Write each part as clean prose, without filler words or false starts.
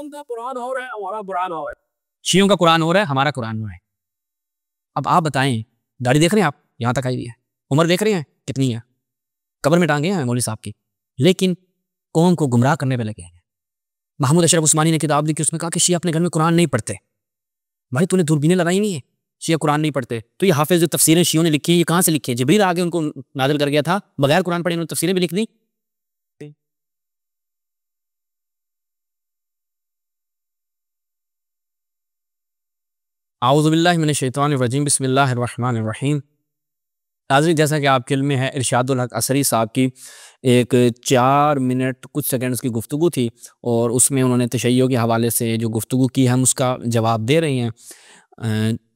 ان کا قرآن ہو رہا ہے ہمارا قرآن ہو رہا ہے، شیعوں کا قرآن ہو رہا ہے ہمارا قرآن ہو رہا ہے۔ اب آپ بتائیں، داڑھی دیکھ رہے ہیں آپ یہاں تک آئی ہوئی ہے، عمر دیکھ رہے ہیں کتنی ہے، قبر میں ٹانگے ہیں مولوی صاحب کی، لیکن قوم کو گمراہ کرنے پہ لگے ہیں۔ محمود اشرف عثمانی نے کتاب لکھی، اس میں کہا کہ شیعہ اپنے گھر میں قرآن نہیں پڑھتے۔ بھائی تو نے دوربینیں لگائی نہیں ہے، شیعہ قرآن نہیں پڑھتے، تو یہ حافظ جو تفسیریں شیعوں نے لکھی ہیں یہ کہاں سے لکھی ہیں؟ جبریل آگے ان کو نازل کر گیا تھا، بغیر قرآن پڑھے انہوں نے تفسیریں بھی لکھ دی۔ اعوذ باللہ من الشیطان الرجیم، بسم اللہ الرحمن الرحیم۔ ناظرین، جیسا کہ آپ کے علم میں ہے، ارشاد الحق عصری صاحب کی ایک 4 منٹ کچھ سیکنڈز کی گفتگو تھی، اور اس میں انہوں نے تشیع کے حوالے سے جو گفتگو کی ہم اس کا جواب دے رہے ہیں۔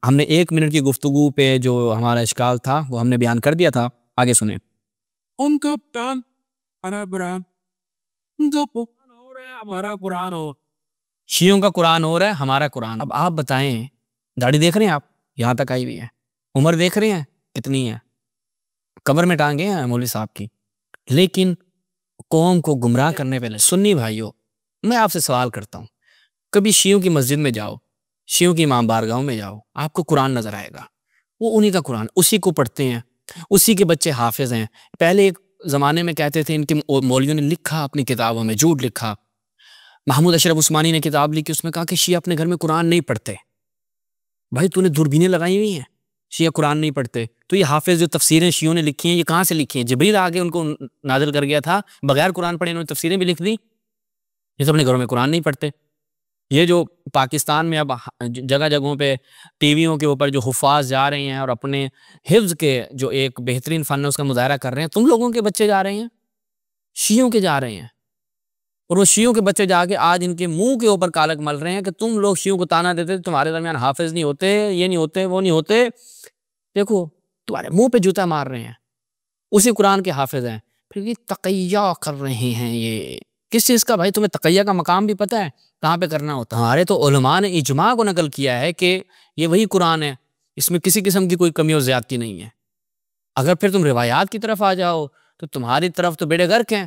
ہم نے 1 منٹ کی گفتگو پہ جو ہمارا اشکال تھا وہ ہم نے بیان کر دیا تھا، آگے سنیں۔ ان کا قرآن جو قرآن ہو رہا ہے ہمارا قرآن ہو، شیعوں کا قرآن ہو رہا ہے ہمارا قرآن۔ اب آپ بتائیں، داڑھی دیکھ رہے ہیں آپ یہاں تک آئی ہوئی ہے، عمر دیکھ رہے ہیں کتنی ہے، قبر میں ٹانگے ہیں مولوی صاحب کی، لیکن قوم کو گمراہ کرنے پہ سنی بھائیوں، میں آپ سے سوال کرتا ہوں، کبھی شیعوں کی مسجد میں جاؤ، شیعوں کی امام بارگاہوں میں جاؤ، آپ کو قرآن نظر آئے گا، وہ انہی کا قرآن، اسی کو پڑھتے ہیں، اسی کے بچے حافظ ہیں۔ پہلے ایک زمانے میں کہتے تھے ان کے مولویوں نے لکھا اپنی کتابوں میں، جھوٹ لکھا۔ محمود اشرف عثمانی نے کتاب لکھی، اس میں کہا کہ شیعہ اپنے گھر میں قرآن نہیں پڑھتے۔ بھائی تو نے دوربینیں لگائی ہوئی ہیں، شیعہ قرآن نہیں پڑھتے، تو یہ حافظ جو تفسیریں شیعوں نے لکھی ہیں یہ کہاں سے لکھی ہیں؟ جبریل آگے ان کو نازل کر گیا تھا، بغیر قرآن پڑھے انہوں نے تفسیریں بھی لکھ دی۔ یہ تو اپنے گھروں میں قرآن نہیں پڑھتے۔ یہ جو پاکستان میں اب جگہ جگہوں پہ ٹی ویوں کے اوپر جو حفاظ جا رہے ہیں اور اپنے حفظ کے جو ایک بہترین فن ہے اس کا مظاہرہ کر رہے ہیں، تم لوگوں کے بچے جا رہے ہیں، شیعوں کے جا رہے ہیں، اور وہ شیعوں کے بچے جا کے آج ان کے منہ کے اوپر کالک مل رہے ہیں کہ تم لوگ شیعوں کو تانا دیتے تمہارے درمیان حافظ نہیں ہوتے، یہ نہیں ہوتے، وہ نہیں ہوتے۔ دیکھو تمہارے منہ پہ جوتا مار رہے ہیں، اسی قرآن کے حافظ ہیں، پھر یہ تقیہ کر رہے ہیں۔ یہ کس چیز کا؟ بھائی تمہیں تقیہ کا مقام بھی پتہ ہے کہاں پہ کرنا ہوتا ہے؟ ہمارے تو علماء نے اجماع کو نقل کیا ہے کہ یہ وہی قرآن ہے، اس میں کسی قسم کی کوئی کمی اور زیادتی نہیں ہے۔ اگر پھر تم روایات کی طرف آ جاؤ تو تمہاری طرف تو بیڑے غرق ہیں،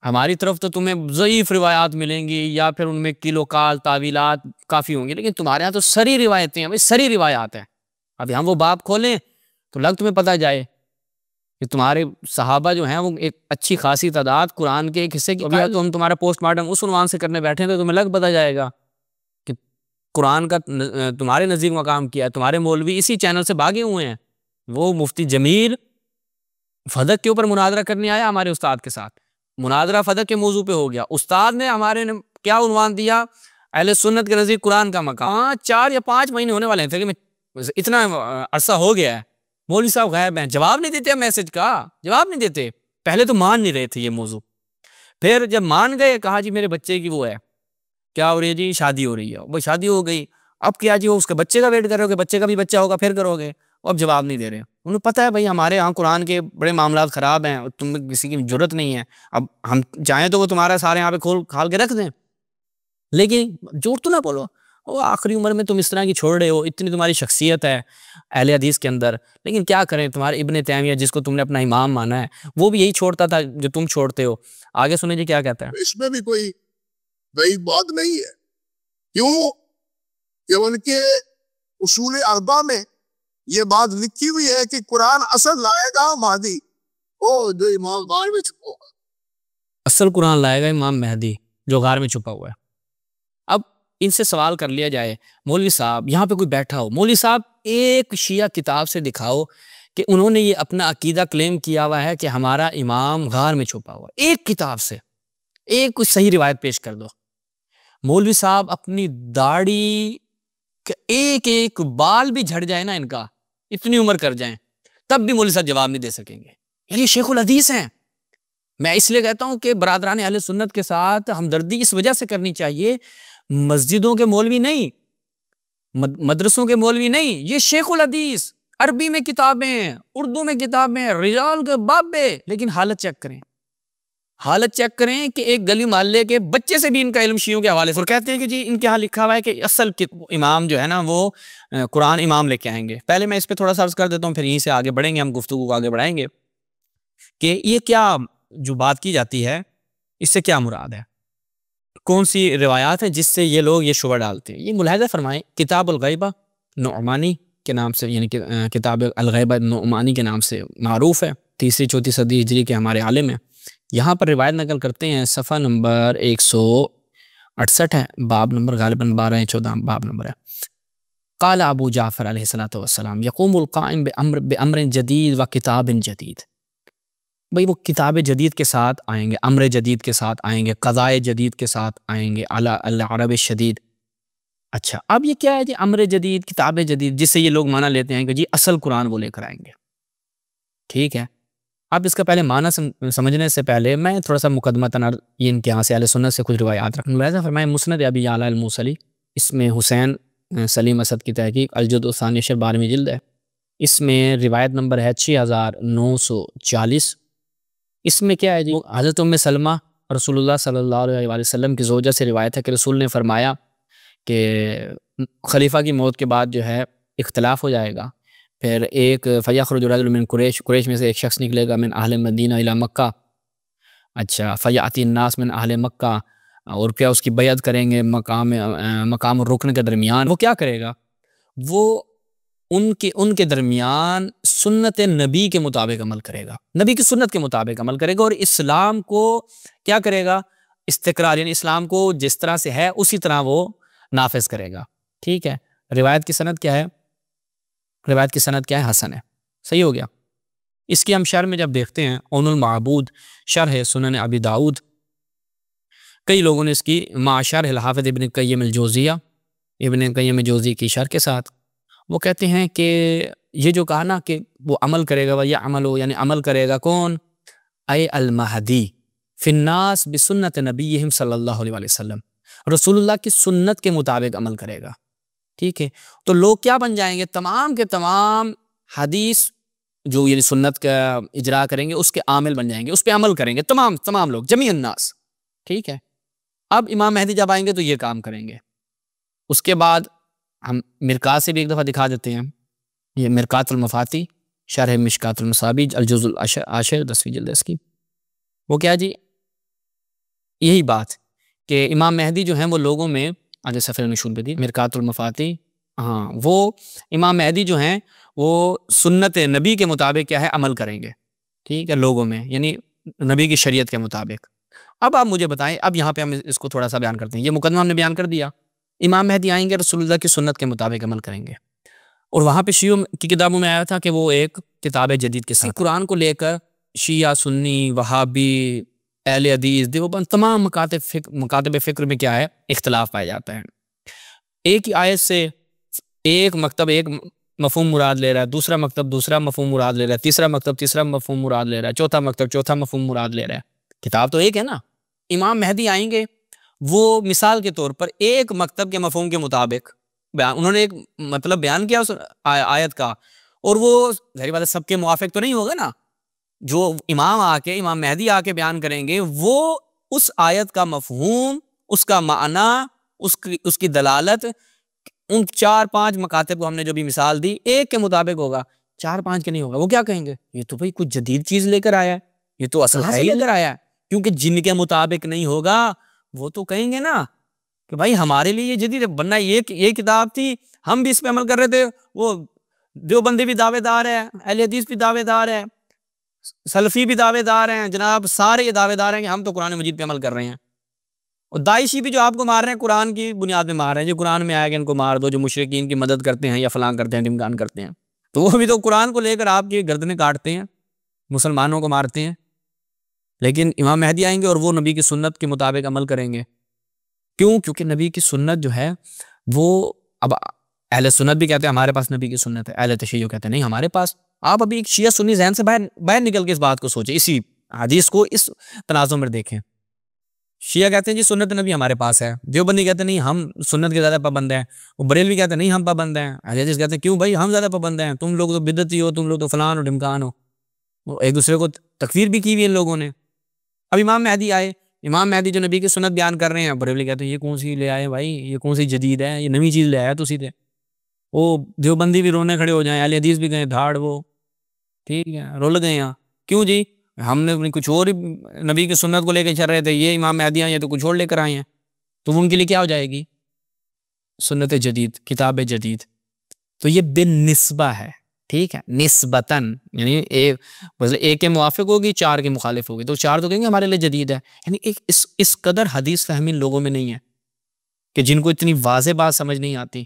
ہماری طرف تو تمہیں ضعیف روایات ملیں گی، یا پھر ان میں کیلو کال تعویلات کافی ہوں گی، لیکن تمہارے ہاں تو سری روایتیں ہیں، بھائی سری روایات ہیں۔ ابھی ہم وہ باب کھولیں تو لگ تمہیں پتہ جائے کہ تمہارے صحابہ جو ہیں وہ ایک اچھی خاصی تعداد قرآن کے ایک حصے کی، تو ہم تمہارا پوسٹ مارٹم اس عنوان سے کرنے بیٹھے ہیں تو تمہیں لگ پتہ جائے گا کہ قرآن کا تمہارے نزدیک مقام کیا ہے۔ تمہارے مولوی اسی چینل سے بھاگے ہوئے ہیں، وہ مفتی جمیل فدق کے اوپر مناظرہ کرنے آیا ہمارے استاد کے ساتھ، مناظرہ فدق کے موضوع پہ ہو گیا، استاد نے ہمارے کیا عنوان دیا؟ اہل سنت کے نزدیک قرآن کا مقام۔ 4 یا 5 مہینے ہونے والے ہیں کہ اتنا عرصہ ہو گیا ہے، مولوی صاحب غائب ہیں، جواب نہیں دیتے، میسج کا جواب نہیں دیتے۔ پہلے تو مان نہیں رہے تھے یہ موضوع، پھر جب مان گئے کہا جی میرے بچے کی وہ ہے، کیا ہو رہی ہے جی؟ شادی ہو رہی ہے۔ وہ شادی ہو گئی، اب کیا جی وہ اس کے بچے کا ویٹ کر رہے ہو کہ بچے کا بھی بچہ ہوگا پھر کرو گے؟ اب جواب نہیں دے رہے، انہیں پتہ ہے بھائی ہمارے ہاں قرآن کے بڑے معاملات خراب ہیں، تم کسی کی ضرورت نہیں ہے، اب ہم چاہیں تو وہ تمہارا سارے یہاں پہ کھال کے رکھ دیں، لیکن جھوٹ تو نہ بولو۔ وہ آخری عمر میں تم اس طرح کی چھوڑ رہے ہو، اتنی تمہاری شخصیت ہے اہل حدیث کے اندر، لیکن کیا کریں، تمہارے ابن تیمیہ جس کو تم نے اپنا امام مانا ہے وہ بھی یہی چھوڑتا تھا جو تم چھوڑتے ہو۔ آگے سنیں جی کیا کہتا ہے۔ اس میں بھی کوئی نئی بات نہیں ہے، کیوں کہ ان کے اصول اربع میں یہ بات لکھی ہوئی ہے کہ قرآن اصل لائے گا مہدی، وہ جو امام غار میں چھپا ہوگا، اصل قرآن لائے گا امام مہدی جو غار میں چھپا ہوا ہے۔ اب ان سے سوال کر لیا جائے، مولوی صاحب یہاں پہ کوئی بیٹھا ہو، مولوی صاحب ایک شیعہ کتاب سے دکھاؤ کہ انہوں نے یہ اپنا عقیدہ کلیم کیا ہوا ہے کہ ہمارا امام غار میں چھپا ہوا ہے، ایک کتاب سے ایک کوئی صحیح روایت پیش کر دو۔ مولوی صاحب اپنی داڑھی کہ ایک ایک بال بھی جھڑ جائے نا ان کا، اتنی عمر کر جائیں، تب بھی مولوی صاحب جواب نہیں دے سکیں گے، یہ شیخ الحدیث ہیں۔ میں اس لیے کہتا ہوں کہ برادران اہل سنت کے ساتھ ہمدردی اس وجہ سے کرنی چاہیے، مسجدوں کے مولوی نہیں، مدرسوں کے مولوی نہیں، یہ شیخ الحدیث، عربی میں کتابیں، اردو میں کتابیں، رجال کے بابے، لیکن حالت چیک کریں، حالت چیک کریں کہ ایک گلی محلے کے بچے سے بھی ان کا علم شیعوں کے حوالے سے، اور کہتے ہیں کہ جی ان کے ہاں لکھا ہوا ہے کہ اصل امام جو ہے نا وہ قرآن امام لے کے آئیں گے۔ پہلے میں اس پہ تھوڑا سا عرض کر دیتا ہوں، پھر یہیں سے آگے بڑھیں گے، ہم گفتگو کو آگے بڑھائیں گے کہ یہ کیا جو بات کی جاتی ہے اس سے کیا مراد ہے۔ کون سی روایات ہیں جس سے یہ لوگ یہ شبہ ڈالتے ہیں؟ یہ ملاحظہ فرمائیں، کتاب الغیبہ نعمانی کے نام سے، یعنی کہ کتاب الغیبہ نعمانی کے نام سے معروف ہے، 3 4 صدی ہجری کے ہمارے عالم ہیں۔ یہاں پر روایت نقل کرتے ہیں، صفحہ نمبر 168 ہے، باب نمبر غالباً 12 یا 14 باب نمبر ہے۔ قال ابو جعفر علیہ الصلوۃ والسلام یقوم القائم بامر جدید و کتاب جدید، بھئی وہ کتاب جدید کے ساتھ آئیں گے، امر جدید کے ساتھ آئیں گے، قضاء جدید کے ساتھ آئیں گے، علی العرب شدید۔ اچھا اب یہ کیا ہے جی امر جدید، کتاب جدید، جس سے یہ لوگ معنی لیتے ہیں کہ جی اصل قرآن وہ لے کر آئیں گے، ٹھیک ہے۔ اب اس کا پہلے معنی سمجھنے سے پہلے میں تھوڑا سا مقدمتاً یہ ان کے یہاں سے اہل سنت سے کچھ روایات رکھوں گا۔ فرمائے مسند ابی یعلی الموصلی، اس میں حسین سلیم اسد کی تحقیق، الجزء الثانی 12ویں جلد ہے، اس میں روایت نمبر ہے 6940۔ اس میں کیا ہے جی، حضرت ام سلمہ رسول اللہ صلی اللہ علیہ وآلہ وسلم کی زوجہ سے روایت ہے کہ رسول نے فرمایا کہ خلیفہ کی موت کے بعد جو ہے اختلاف ہو جائے گا، پھر ایک فیخرج رجل من قریش میں سے ایک شخص نکلے گا، من اہل مدینہ الی مکہ، اچھا فیاتی الناس من اہل مکہ، اور کیا اس کی بیعت کریں گے مقام الرکن کے درمیان۔ وہ کیا کرے گا؟ وہ ان کے درمیان سنت نبی کے مطابق عمل کرے گا، نبی کی سنت کے مطابق عمل کرے گا، اور اسلام کو کیا کرے گا؟ استقرار، یعنی اسلام کو جس طرح سے ہے اسی طرح وہ نافذ کرے گا، ٹھیک ہے۔ روایت کی سند کیا ہے؟ روایت کی سند کیا ہے؟ حسن ہے، صحیح ہو گیا۔ اس کی ہم شرح میں جب دیکھتے ہیں، اون المعبود شرح سنن ابی داؤد، کئی لوگوں نے اس کی مع شرح الحافظ ابن قیم الجوزیہ، ابن قیم جوزی کی شرح کے ساتھ، وہ کہتے ہیں کہ یہ جو کہا نا کہ وہ عمل کرے گا، یا عمل ہو، یعنی عمل کرے گا کون؟ اے المہدی فی الناس بسنت نبیہم صلی اللہ علیہ وآلہ وسلم، رسول اللہ کی سنت کے مطابق عمل کرے گا، ٹھیک ہے۔ تو لوگ کیا بن جائیں گے؟ تمام کے تمام حدیث جو یعنی سنت کا اجرا کریں گے اس کے عامل بن جائیں گے، اس پہ عمل کریں گے تمام لوگ، جمیع الناس، ٹھیک ہے۔ اب امام مہدی جب آئیں گے تو یہ کام کریں گے۔ اس کے بعد ہم مرکات سے بھی ایک دفعہ دکھا دیتے ہیں، یہ مرکات المفاتی شرح مشکات المصابیح الجزء العاشر 10ویں جلد اس کی، وہ کیا جی؟ یہی بات کہ امام مہدی جو ہیں وہ لوگوں میں آج سفر نشون پہ دی مرکات المفاتی، ہاں وہ امام مہدی جو ہیں وہ سنت نبی کے مطابق کیا ہے عمل کریں گے، ٹھیک ہے، لوگوں میں، یعنی نبی کی شریعت کے مطابق۔ اب آپ مجھے بتائیں، اب یہاں پہ ہم اس کو تھوڑا سا بیان کرتے ہیں، یہ مقدمہ ہم نے بیان کر دیا، امام مہدی آئیں گے، رسول اللہ کی سنت کے مطابق عمل کریں گے، اور وہاں پہ شیعوں کی کتابوں میں آیا تھا کہ وہ ایک کتاب جدید کے ساتھ قرآن کو لے کر شیعہ، سنی، وہابی، اہل حدیث، دیوبند، تمام مکاتب فکر میں کیا ہے؟ اختلاف پایا جاتا ہے۔ ایک ہی آیت سے ایک مکتب ایک مفہوم مراد لے رہا ہے، دوسرا مکتب دوسرا مفہوم مراد لے رہا ہے، تیسرا مکتب تیسرا مفہوم مراد لے رہا ہے، چوتھا مکتب چوتھا مفہوم مراد لے رہا ہے، کتاب تو ایک ہے نا۔ امام مہدی آئیں گے، وہ مثال کے طور پر ایک مکتب کے مفہوم کے مطابق انہوں نے ایک مطلب بیان کیا اس آیت کا، اور وہ ظاہر بات ہے سب کے موافق تو نہیں ہوگا نا، جو امام مہدی آ کے بیان کریں گے وہ اس آیت کا مفہوم، اس کا معنی، اس کی دلالت ان 4-5 مکاتب کو ہم نے جو بھی مثال دی ایک کے مطابق ہوگا، 4-5 کے نہیں ہوگا۔ وہ کیا کہیں گے؟ یہ تو بھئی کچھ جدید چیز لے کر آیا ہے، یہ تو اصل ہے لے کر آیا ہے، کیونکہ جن کے مطابق نہیں ہوگا وہ تو کہیں گے نا کہ بھائی ہمارے لیے یہ جدید ہے، ورنہ یہ کتاب تھی ہم بھی اس پہ عمل کر رہے تھے، وہ دیوبندی بھی دعوے دار ہے، اہل حدیث بھی دعوے دار ہے، سلفی بھی دعوے دار ہیں، جناب سارے یہ دعوے دار ہیں کہ ہم تو قرآن مجید پہ عمل کر رہے ہیں، اور داعشی بھی جو آپ کو مار رہے ہیں قرآن کی بنیاد میں مار رہے ہیں، جو قرآن میں آیا کہ ان کو مار دو، جو مشرکین کی مدد کرتے ہیں یا فلاں کرتے ہیں، ڈمکان کرتے ہیں، تو وہ بھی تو قرآن کو لے کر آپ کی گردنیں کاٹتے ہیں، مسلمانوں کو مارتے ہیں۔ لیکن امام مہدی آئیں گے اور وہ نبی کی سنت کے مطابق عمل کریں گے، کیوں؟ کیونکہ نبی کی سنت جو ہے وہ، اب اہل سنت بھی کہتے ہیں ہمارے پاس نبی کی سنت ہے، اہل تشیع کہتے ہیں نہیں ہمارے پاس۔ آپ ابھی ایک شیعہ سنی ذہن سے باہر نکل کے اس بات کو سوچیں، اسی حدیث کو اس تناظر میں دیکھیں۔ شیعہ کہتے ہیں جی سنت نبی ہمارے پاس ہے، دیوبندی کہتے ہیں نہیں ہم سنت کے زیادہ پابند ہیں، وہ بریلوی کہتے ہیں نہیں ہم پابند ہیں، اہل حدیث کہتے ہیں کیوں بھائی ہم زیادہ پابند ہیں، تم لوگ تو بدعتی ہو، تم لوگ تو فلان ہو ڈمکان ہو، وہ ایک دوسرے کو تکفیر بھی کی ہوئی ان لوگوں نے۔ اب امام مہدی آئے، امام مہدی جو نبی کی سنت بیان کر رہے ہیں، بریلوی کہتے ہیں یہ کون سی لے آئے بھائی، یہ کون سی جدید ہے، یہ نئی چیز لے آیا تو سیدھے، وہ دیوبندی بھی رونے کھڑے ہو جائیں، اہل حدیث بھی گئے دھاڑ، وہ ٹھیک ہے رول گئے یہاں، کیوں جی ہم نے کچھ اور نبی کی سنت کو لے کے چل رہے تھے، یہ امام مہدی آئے تو کچھ اور لے کر آئے ہیں۔ تو وہ ان کے لیے کیا ہو جائے گی؟ سنت جدید، کتاب جدید. تو یہ بالنسبہ ہے، ٹھیک ہے، نسبتاً، یعنی ایک کے موافق ہوگی، چار کے مخالف ہوگی، تو چار تو کہیں گے ہمارے لیے جدید ہے. یعنی ایک اس قدر حدیث فہمی لوگوں میں نہیں ہے کہ جن کو اتنی واضح بات سمجھ نہیں آتی.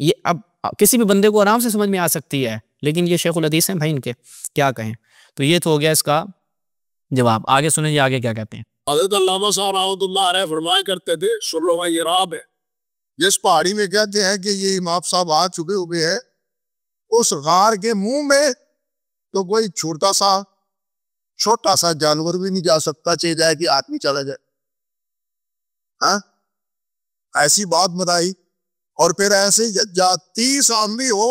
یہ اب کسی بھی بندے کو آرام سے سمجھ میں آ سکتی ہے، لیکن یہ شیخ الحدیث ہیں بھائی، ان کے کیا کہیں. تو یہ تو ہو گیا اس کا جواب. آگے سنیں جی، آگے کیا کہتے ہیں. حضرت علامہ صاحب رحمۃ اللہ علیہ فرمایا کرتے تھے سرو یہ راب ہے، جس پہاڑی میں کہتے ہیں کہ یہ امام صاحب آ چکے ہوئے ہیں، اس غار کے منہ میں تو کوئی چھوٹا سا جانور بھی نہیں جا سکتا، چاہے جائے کہ آدمی چلا جائے. ہاں ایسی بات بتائی. اور پھر ایسے 30 آدمی ہو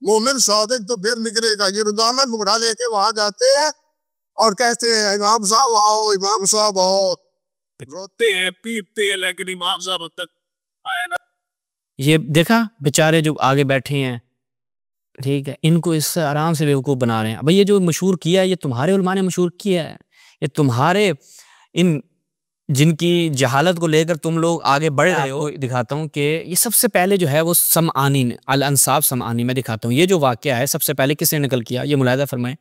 مومن صادق تو پھر نکلے گا. یہ روزانہ گھوڑا لے کے وہاں جاتے ہیں اور کہتے ہیں امام صاحب آؤ، امام صاحب آؤ، روتے ہیں پیٹتے ہیں، لیکن امام صاحب تک آئے نہ. یہ دیکھا بیچارے جو آگے بیٹھے ہیں، ٹھیک ہے، ان کو اس سے آرام سے بیوقوف بنا رہے ہیں. بھئی یہ جو مشہور کیا ہے، یہ تمہارے علماء نے مشہور کیا ہے، یہ تمہارے ان جن کی جہالت کو لے کر تم لوگ آگے بڑھ رہے ہو. دکھاتا ہوں کہ یہ سب سے پہلے جو ہے وہ سمعانی نے، الانصاب سمعانی میں دکھاتا ہوں. یہ جو واقعہ ہے سب سے پہلے کس نے نقل کیا، یہ ملاحظہ فرمائیں.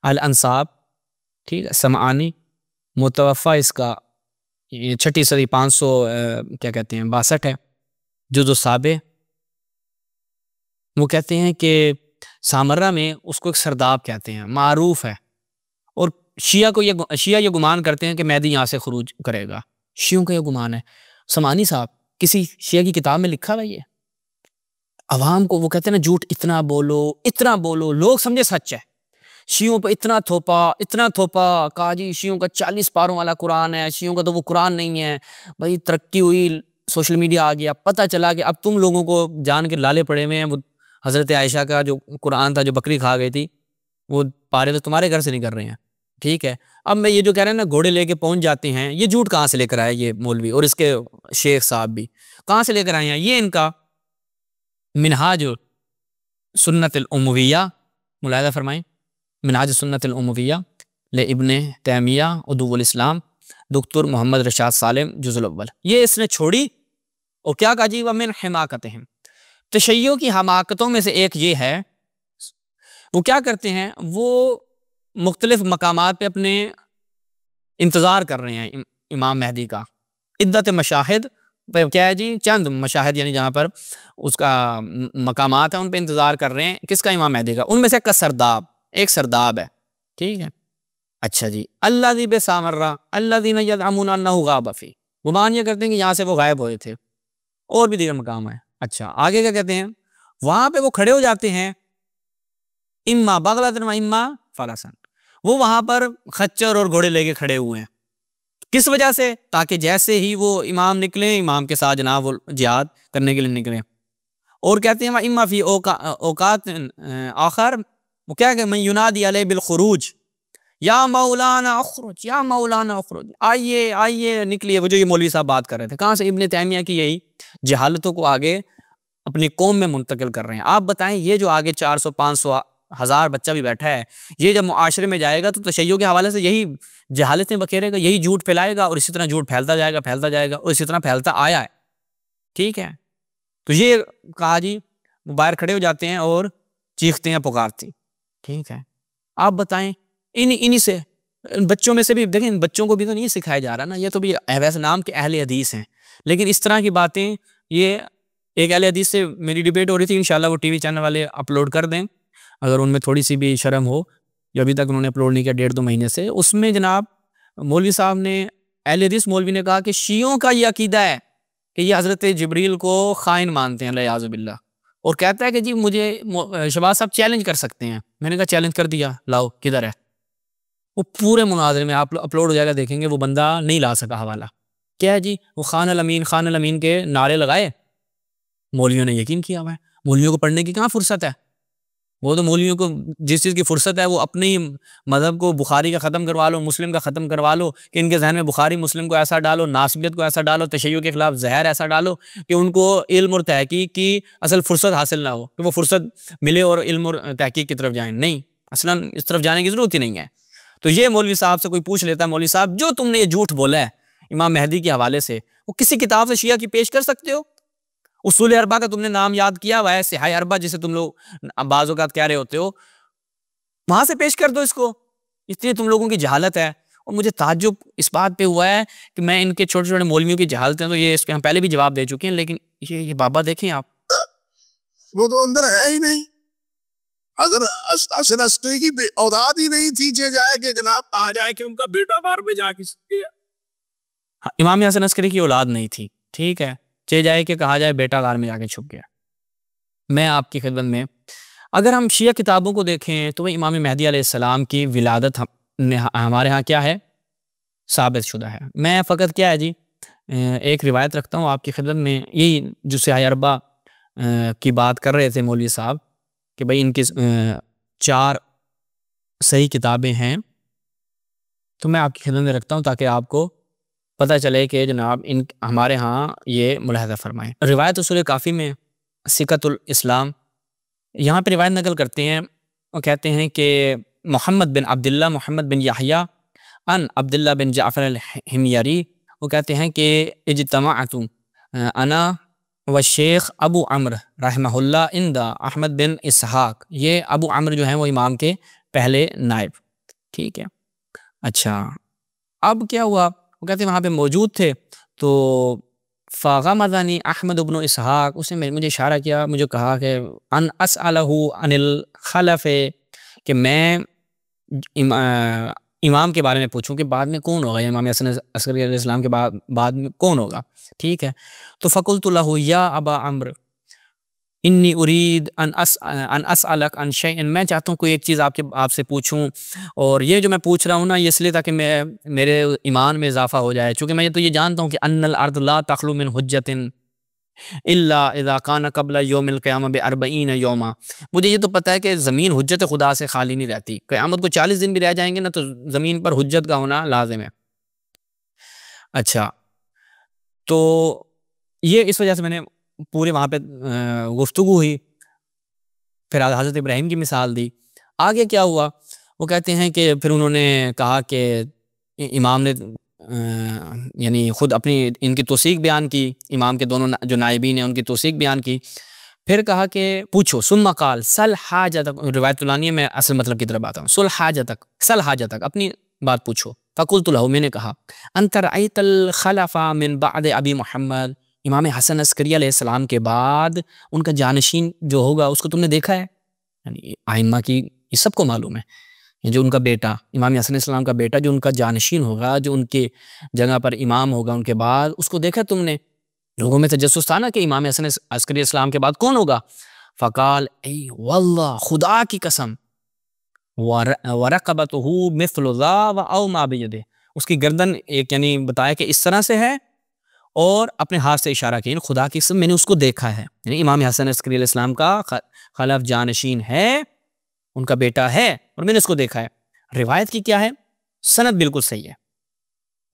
الانصاب، ٹھیک ہے، سمعانی، متوفہ اس کا یہ 6 صدی 500 کیا کہتے ہیں 62 ہے، جزء السابع. وہ کہتے ہیں کہ سامرہ میں اس کو ایک سرداب کہتے ہیں، معروف ہے. اور شیعہ یہ گمان کرتے ہیں کہ مہدی یہاں سے خروج کرے گا. شیعوں کا یہ گمان ہے. سمعانی صاحب کسی شیعہ کی کتاب میں لکھا ہوا یہ عوام کو، وہ کہتے ہیں نا جھوٹ اتنا بولو لوگ سمجھے سچ ہے. شیعوں پہ اتنا تھوپا کہا جی شیعوں کا 40 پاروں والا قرآن ہے، شیعوں کا تو وہ قرآن نہیں ہے. بھائی ترقی ہوئی، سوشل میڈیا آ گیا، پتہ چلا کہ اب تم لوگوں کو جان کے لالے پڑے ہوئے ہیں. وہ حضرت عائشہ کا جو قرآن تھا جو بکری کھا گئی تھی، وہ پارے تو تمہارے گھر سے نہیں کر رہے ہیں. ٹھیک ہے، اب میں یہ جو کہہ رہے ہیں نا گھوڑے لے کے پہنچ جاتے ہیں، یہ جھوٹ کہاں سے لے کر آئے یہ مولوی اور اس کے شیخ صاحب بھی کہاں سے لے کر آئے ہیں؟ یہ ان کا منہاج سنت الامویہ، ملاحظہ فرمائیں، منہاج سنت الامویہ لابن تیمیہ عدو الاسلام دکتور محمد رشاد سالم جزء الاول. یہ اس نے چھوڑی اور کیا کہا جی ومن حماقتہم، تشیعوں کی حماقتوں میں سے ایک یہ ہے، وہ کیا کرتے ہیں، وہ مختلف مقامات پہ اپنے انتظار کر رہے ہیں امام مہدی کا. عدت مشاہد پہ کیا ہے جی، چند مشاہد یعنی جہاں پر اس کا مقامات ہیں ان پہ انتظار کر رہے ہیں. کس کا؟ امام مہدی کا. ان میں سے ایک سرداب ہے، ٹھیک ہے. اچھا جی، اللہ دی بے سامرہ اللہ دین یدعمون انہ غاب فی، گمان یہ کرتے ہیں کہ یہاں سے وہ غائب ہوئے تھے. اور بھی دیگر مقام ہے. اچھا آگے کیا کہتے ہیں، وہاں پہ وہ کھڑے ہو جاتے ہیں، اما بغلۃ و اما فرسن، وہ وہاں پر خچر اور گھوڑے لے کے کھڑے ہوئے ہیں. کس وجہ سے؟ تاکہ جیسے ہی وہ امام نکلیں، امام کے ساتھ جناب وہ جہاد کرنے کے لیے نکلیں. اور کہتے ہیں اما فی اوقات آخر، وہ کیا کہ من ینادی علیہ بالخروج یا مولانا اخرج یا مولانا اخرج، آئیے نکلیے. وہ جو یہ مولوی صاحب بات کر رہے تھے کہاں سے؟ ابن تیمیہ کی یہی جہالتوں کو آگے اپنی قوم میں منتقل کر رہے ہیں. آپ بتائیں یہ جو آگے 400 500 1000 بچہ بھی بیٹھا ہے، یہ جب معاشرے میں جائے گا تو تشیع کے حوالے سے یہی جہالتیں بکھیرے گا، یہی جھوٹ پھیلائے گا، اور اسی طرح جھوٹ پھیلتا جائے گا اور اسی طرح پھیلتا آیا ہے. ٹھیک ہے، تو یہ کہا جی وہ باہر کھڑے ہو جاتے ہیں اور چیختے ہیں پکارتے. ٹھیک ہے، آپ بتائیں انہی سے بچوں میں سے بھی دیکھیں، بچوں کو بھی تو نہیں سکھایا جا رہا نا. یہ تو بھی ویسے نام کے اہل حدیث ہیں، لیکن اس طرح کی باتیں، یہ ایک اہل حدیث سے میری ڈیبیٹ ہو رہی تھی، انشاءاللہ وہ ٹی وی چینل والے اپلوڈ کر دیں اگر ان میں تھوڑی سی بھی شرم ہو، جو ابھی تک انہوں نے اپلوڈ نہیں کیا 1.5-2 مہینے سے. اس میں جناب مولوی صاحب نے، اہل حدیث مولوی نے کہا کہ شیعوں کا یہ عقیدہ ہے کہ یہ حضرت جبریل کو خائن مانتے ہیں والعیاذ باللہ، اور کہتا ہے کہ جی مجھے شہباز صاحب چیلنج کر سکتے ہیں. میں نے کہا چیلنج کر دیا، لاؤ کدھر ہے. وہ پورے مناظرے میں آپ اپلوڈ ہو جائے گا، دیکھیں گے وہ بندہ نہیں لا سکا حوالہ. کیا ہے جی، وہ خان الامین کے نعرے لگائے، مولویوں نے یقین کیا ہوا ہے. مولویوں کو پڑھنے کی کہاں فرصت ہے؟ وہ تو مولویوں کو جس چیز کی فرصت ہے وہ اپنی مذہب کو بخاری کا ختم کروا لو، مسلم کا ختم کروا لو، کہ ان کے ذہن میں بخاری مسلم کو ایسا ڈالو، ناسبیت کو ایسا ڈالو، تشیع کے خلاف زہر ایسا ڈالو کہ ان کو علم اور تحقیق کی اصل فرصت حاصل نہ ہو، کہ وہ فرصت ملے اور علم اور تحقیق کی طرف جائیں. نہیں، اصلا اس طرف جانے کی ضرورت ہی نہیں ہے. تو یہ مولوی صاحب سے کوئی پوچھ لیتا ہے، مولوی صاحب جو تم نے یہ جھوٹ بولا ہے امام مہدی کے حوالے سے، وہ کسی کتاب سے شیعہ کی پیش کر سکتے ہو؟ اصول اربع کا تم نے نام یاد کیا ہوا ہے، صحاح اربع جسے تم لوگ بعض اوقات کہہ رہے ہوتے ہو، وہاں سے پیش کر دو اس کو. اتنی تم لوگوں کی جہالت ہے. اور مجھے تعجب اس بات پہ ہوا ہے کہ میں ان کے چھوٹے چھوٹے مولویوں کی جہالت ہیں، تو یہ اس پہ ہم پہلے بھی جواب دے چکے ہیں، لیکن یہ بابا دیکھیں آپ، وہ تو اندر ہے ہی نہیں. اگر حسن عسکری کی اولاد ہی نہیں تھی چہ جائے کہ جناب آ جائے کہ ان کا بیٹا بار میں جا کے امام حسن عسکری کی اولاد نہیں تھی، ٹھیک ہے، چہ جائے کہ کہا جائے بیٹا غار میں جا کے چھپ گیا. میں آپ کی خدمت میں اگر ہم شیعہ کتابوں کو دیکھیں تو وہ امام مہدی علیہ السلام کی ولادت ہمارے ہاں کیا ہے، ثابت شدہ ہے. میں فقط کیا ہے جی ایک روایت رکھتا ہوں آپ کی خدمت میں، یہی جو صحاح اربع کی بات کر رہے تھے مولوی صاحب کہ بھئی ان کی 4 صحیح کتابیں ہیں، تو میں آپ کی خدمت میں رکھتا ہوں تاکہ آپ کو پتہ چلے کہ جناب ہمارے ہاں یہ ملاحظہ فرمائیں. روایت اصول کافی میں سکۃ الاسلام یہاں پہ روایت نقل کرتے ہیں، وہ کہتے ہیں کہ محمد بن عبداللہ محمد بن یحییٰ ان عبداللہ بن جعفر الحمیری، وہ کہتے ہیں کہ اجتمعت انا والشیخ ابو عمرو رحمہ اللہ عند احمد بن اسحاق. یہ ابو عمرو جو ہیں وہ امام کے پہلے نائب، ٹھیک ہے. اچھا اب کیا ہوا، وہ کہتے ہیں وہاں پہ موجود تھے تو فغمزنی احمد بن اسحاق، اس نے مجھے اشارہ کیا، مجھے کہا کہ ان اسألہ عن الخلف، کہ میں امام کے بارے میں پوچھوں کہ بعد میں کون ہوگا، امام حسن عسکری علیہ السلام کے بعد میں کون ہوگا، ٹھیک ہے. تو فقلت لہ یا ابا عمرو انی ارید ان اسألک عن شیء، میں چاہتا ہوں کوئی ایک چیز آپ سے پوچھوں، اور یہ جو میں پوچھ رہا ہوں نا یہ اس لیے تاکہ میرے ایمان میں اضافہ ہو جائے، چونکہ میں تو یہ جانتا ہوں کہ ان الارض لا تخلو من حجۃ الا اذا کان قبل یوم القیامہ ب40 یوما. مجھے یہ تو پتہ ہے کہ زمین حجت خدا سے خالی نہیں رہتی، قیامت کو 40 دن بھی رہ جائیں گے نا تو زمین پر حجت کا ہونا لازم ہے. اچھا تو یہ اس وجہ سے میں نے پورے وہاں پہ گفتگو ہوئی، پھر حضرت ابراہیم کی مثال دی. آگے کیا ہوا، وہ کہتے ہیں کہ پھر انہوں نے کہا کہ امام نے یعنی خود اپنی ان کی توثیق بیان کی، امام کے دونوں جو نائبین ہیں ان کی توثیق بیان کی، پھر کہا کہ پوچھو، ثم قال سل حاجتک، روایت لانی ہے، میں اصل مطلب کی طرف آتا ہوں، سل حاجتک، اپنی بات پوچھو. فقلت له، میں نے کہا انت رأیت الخلف من بعد ابی محمد، امام حسن عسکری علیہ السلام کے بعد ان کا جانشین جو ہوگا اس کو تم نے دیکھا ہے؟ یعنی آئمہ کی یہ سب کو معلوم ہے، جو ان کا بیٹا امام حسن علیہ السلام کا بیٹا جو ان کا جانشین ہوگا، جو ان کے جگہ پر امام ہوگا ان کے بعد، اس کو دیکھا تم نے؟ لوگوں میں تجسس تھا نا کہ امام حسن عسکری اسلام کے بعد کون ہوگا. فقال ای واللہ، خدا کی قسم، ورقبتہ مثل ذا او ما بیدہ، اس کی گردن ایک یعنی بتایا کہ اس طرح سے ہے، اور اپنے ہاتھ سے اشارہ کیا، خدا کی قسم میں نے اس کو دیکھا ہے. یعنی امام حسن عسکری علیہ السلام کا خلف جانشین ہے، ان کا بیٹا ہے، اور میں نے اس کو دیکھا ہے. روایت کی کیا ہے، سند بالکل صحیح ہے،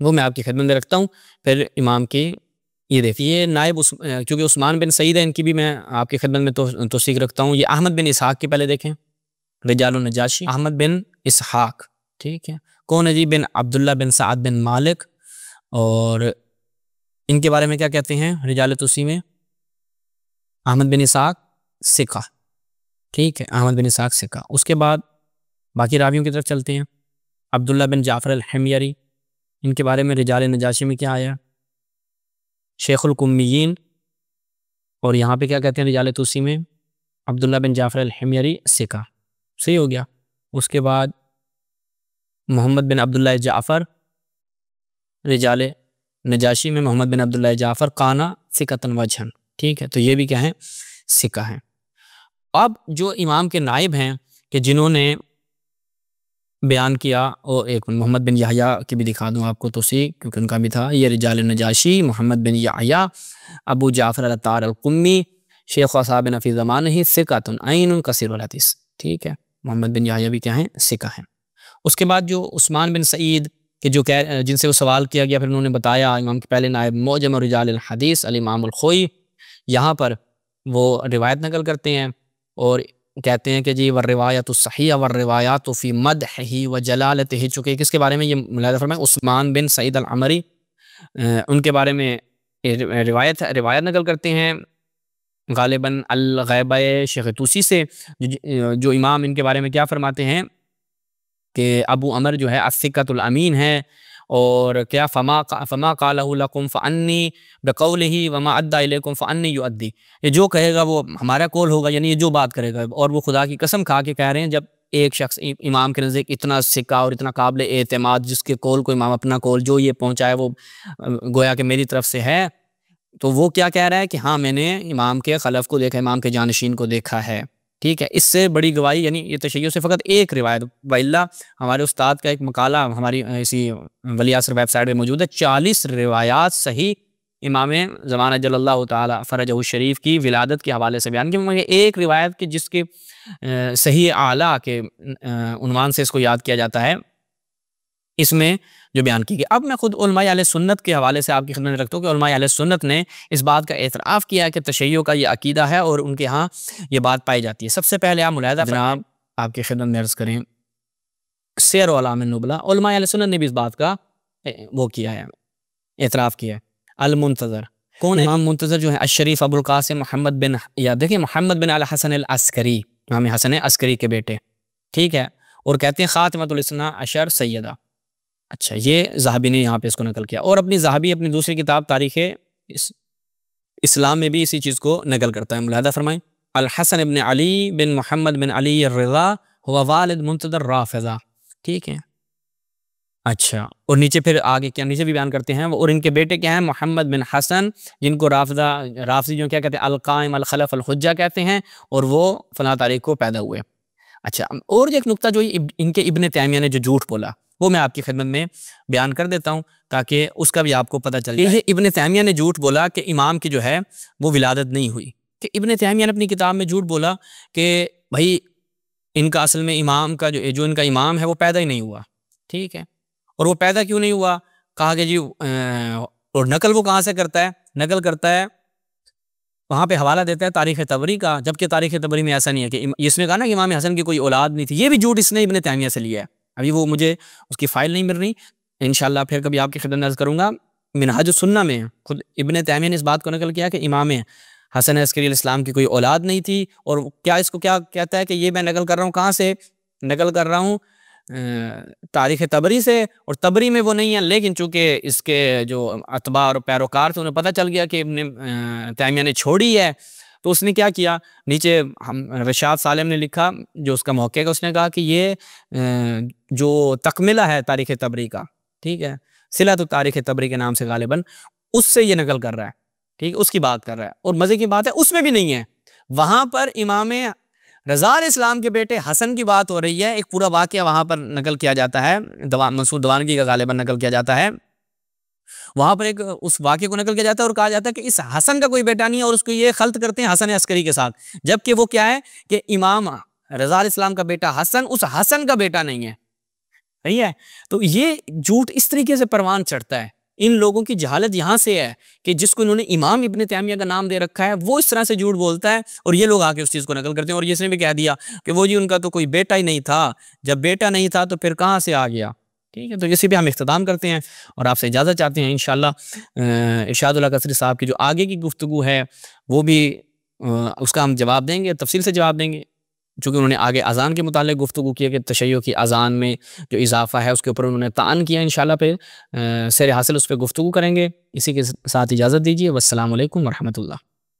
وہ میں آپ کی خدمت میں رکھتا ہوں. پھر امام کی یہ دیکھیے نائب کیونکہ عثمان بن سعید ہے، ان کی بھی میں آپ کی خدمت میں توثیق رکھتا ہوں. یہ احمد بن اسحاق کی پہلے دیکھیں، رجال النجاشی، احمد بن اسحاق، ٹھیک ہے. کون ہے جی؟ بن عبداللہ بن سعد بن مالک. اور ان کے بارے میں کیا کہتے ہیں رجال توصیح میں؟ احمد بن اسحاق ثقہ، ٹھیک ہے، احمد بن اسحاق ثقہ. اس کے بعد باقی راویوں کی طرف چلتے ہیں. عبداللہ بن جعفر الحمیری، ان کے بارے میں رجال نجاشی میں کیا آیا؟ شیخ الکمیین. اور یہاں پہ کیا کہتے ہیں رجال توصیح میں؟ عبداللہ بن جعفر الحمیری ثقہ، صحیح ہو گیا. اس کے بعد محمد بن عبداللہ جعفر، رجال نجاشی میں محمد بن عبداللہ جعفر قانا ثقۃ وجہن، ٹھیک ہے. تو یہ بھی کیا ہیں؟ ثقہ ہیں. اب جو امام کے نائب ہیں کہ جنہوں نے بیان کیا، اور ایک محمد بن یحییٰ کی بھی دکھا دوں آپ کو توثیق کیونکہ ان کا بھی تھا. یہ رجال نجاشی محمد بن یحییٰ ابو جعفر الطار القمی شیخ صاحب فی زمانہ ثقۃ عین کثیر الحدیث، ٹھیک ہے. محمد بن یحییٰ بھی کیا ہیں؟ ثقہ ہیں. اس کے بعد جو عثمان بن سعید کہ جو جن سے وہ سوال کیا گیا، پھر انہوں نے بتایا امام کے پہلے نائب معجم رجال الحدیث الامام الخوئی، یہاں پر وہ روایت نقل کرتے ہیں اور کہتے ہیں کہ جی والروایت الصحیح والروایات فی مدحہ و جلالتہ، چونکہ کس کے بارے میں یہ ملاحظہ فرمائیں؟ عثمان بن سعید العمری ان کے بارے میں روایت نقل کرتے ہیں غالباً الغیبہ شیخ طوسی سے، جو امام ان کے بارے میں کیا فرماتے ہیں کہ ابو عمر جو ہے الثقۃ الامین ہے، اور کیا فما قالہ لکم فانی بقولہ وما ادی الیکم فانی یؤدی، یہ جو کہے گا وہ ہمارا قول ہوگا، یعنی یہ جو بات کرے گا، اور وہ خدا کی قسم کھا کے کہہ رہے ہیں جب ایک شخص امام کے نزدیک اتنا ثقہ اور اتنا قابل اعتماد، جس کے قول کو امام اپنا قول جو یہ پہنچائے وہ گویا کہ میری طرف سے ہے، تو وہ کیا کہہ رہا ہے کہ ہاں میں نے امام کے خلف کو دیکھا، امام کے جانشین کو دیکھا ہے، ٹھیک ہے۔ اس سے بڑی گواہی، یعنی یہ تشیع سے فقط ایک روایت، وإلا ہمارے استاد کا ایک مقالہ ہماری اسی ولی عصر ویب سائٹ پہ موجود ہے، 40 روایات صحیح امام زمانہ جل اللہ تعالی فرجہ الشریف کی ولادت کے حوالے سے بیان کی، مگر ایک روایت کی جس کے صحیح اعلیٰ کے عنوان سے اس کو یاد کیا جاتا ہے، اس میں جو بیان کی گئی۔ اب میں خود علماء اہل سنت کے حوالے سے آپ کی خدمت میں رکھتا ہوں کہ علماء اہل سنت نے اس بات کا اعتراف کیا کہ تشیع کا یہ عقیدہ ہے اور ان کے ہاں یہ بات پائی جاتی ہے۔ سب سے پہلے آپ ملاحظہ جناب آپ کی خدمت میں عرض کریں، سیر و اعلام النبلاء، علماء اہل سنت نے بھی اس بات کا وہ کیا ہے، اعتراف کیا ہے۔ المنتظر کون ہے؟ امام منتظر جو ہے الشریف ابو القاسم محمد بن، یا دیکھیں محمد بن الحسن العسکری، امام حسن عسکری کے بیٹے، ٹھیک ہے، اور کہتے ہیں خاتمۃ الاثنا عشر سیدہ۔ اچھا، یہ ذہبی نے یہاں پہ اس کو نقل کیا، اور اپنی ذہبی اپنی دوسری کتاب تاریخ اسلام میں بھی اسی چیز کو نقل کرتا ہے۔ ملاحظہ فرمائیں، الحسن بن علی بن محمد بن علی الرضا ہوا والد منتظر رافضہ، ٹھیک ہے۔ اچھا، اور نیچے پھر آگے کیا نیچے بھی بیان کرتے ہیں، اور ان کے بیٹے کیا ہیں؟ محمد بن حسن، جن کو رافضی جو کیا کہتے ہیں القائم الخلف الحجہ کہتے ہیں، اور وہ فلاں تاریخ کو پیدا ہوئے۔ اچھا، اور ایک نقطہ جو ان کے ابن تیمیہ نے جو جھوٹ بولا وہ میں آپ کی خدمت میں بیان کر دیتا ہوں تاکہ اس کا بھی آپ کو پتہ چل جائے۔ ابن تیمیہ نے جھوٹ بولا کہ امام کی جو ہے وہ ولادت نہیں ہوئی، کہ ابن تیمیہ نے اپنی کتاب میں جھوٹ بولا کہ بھائی ان کا اصل میں امام کا جو ان کا امام ہے وہ پیدا ہی نہیں ہوا، ٹھیک ہے۔ اور وہ پیدا کیوں نہیں ہوا؟ کہا کہ جی اور نقل وہ کہاں سے کرتا ہے؟ نقل کرتا ہے وہاں پہ حوالہ دیتا ہے تاریخ طبری کا، جبکہ تاریخ طبری میں ایسا نہیں ہے کہ اس میں کہا نا کہ امام حسن کی کوئی اولاد نہیں تھی، یہ بھی جھوٹ اس نے ابن تیمیہ سے لیا ہے۔ ابھی وہ مجھے اس کی فائل نہیں مل رہی، انشاءاللہ پھر کبھی آپ کی خدمت میں عرض کروں گا۔ منہاج السنہ میں خود ابن تیمیہ نے اس بات کو نقل کیا کہ امام حسن عسکری علیہ السلام کی کوئی اولاد نہیں تھی، اور کیا اس کو کیا کہتا ہے کہ یہ میں نقل کر رہا ہوں کہاں سے؟ نقل کر رہا ہوں تاریخ طبری سے، اور طبری میں وہ نہیں ہے، لیکن چونکہ اس کے جو اتباع اور پیروکار تھے انہیں پتہ چل گیا کہ ابن تیمیہ نے چھوڑی ہے، تو اس نے کیا کیا، نیچے رشاد سالم نے لکھا جو اس کا موقع ہے، اس نے کہا کہ یہ جو تکملہ ہے تاریخ طبری کا، ٹھیک ہے، صلۃ التاریخ طبری کے نام سے غالباً اس سے یہ نقل کر رہا ہے، ٹھیک، اس کی بات کر رہا ہے، اور مزے کی بات ہے اس میں بھی نہیں ہے، وہاں پر امام رضا علیہ السلام کے بیٹے حسن کی بات ہو رہی ہے، ایک پورا واقعہ وہاں پر نقل کیا جاتا ہے، منصور دوانگی کا غالباً نقل کیا جاتا ہے، وہاں پر ایک اس واقعے کو نقل کیا جاتا ہے اور کہا جاتا ہے کہ اس حسن کا کوئی بیٹا نہیں ہے، اور اس کو یہ خلط کرتے ہیں حسن عسکری کے ساتھ، جبکہ وہ کیا ہے کہ امام رضا علیہ السلام کا بیٹا حسن اس حسن کا بیٹا نہیں ہے، صحیح ہے۔ تو یہ جھوٹ اس طریقے سے پروان چڑھتا ہے، ان لوگوں کی جہالت یہاں سے ہے کہ جس کو انہوں نے امام ابن تیمیہ کا نام دے رکھا ہے وہ اس طرح سے جھوٹ بولتا ہے، اور یہ لوگ آ کے اس چیز کو نقل کرتے ہیں، اور اس نے بھی کہہ دیا کہ وہ جی ان کا تو کوئی بیٹا ہی نہیں تھا، جب بیٹا نہیں تھا تو پھر کہاں سے آ گیا، ٹھیک ہے۔ تو اسی پہ ہم اختتام کرتے ہیں اور آپ سے اجازت چاہتے ہیں، انشاءاللہ ارشاد اللہ قصری صاحب کی جو آگے کی گفتگو ہے وہ بھی اس کا ہم جواب دیں گے، تفصیل سے جواب دیں گے، چونکہ انہوں نے آگے اذان کے متعلق گفتگو کی ہے کہ تشیع کی اذان میں جو اضافہ ہے اس کے اوپر انہوں نے طعن کیا، انشاءاللہ پہ سیر حاصل اس پہ گفتگو کریں گے۔ اسی کے ساتھ اجازت دیجیے، والسلام علیکم ورحمۃ اللہ۔